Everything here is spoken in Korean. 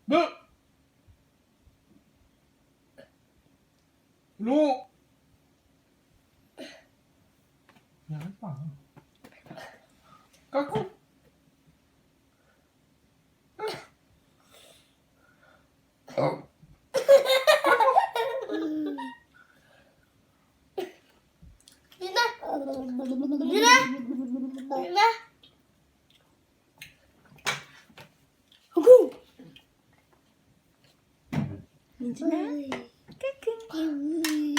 너 로. 야, 해봐. 까꿍. 유나, 유나, 유나. 아구. 민준아. 까꿍.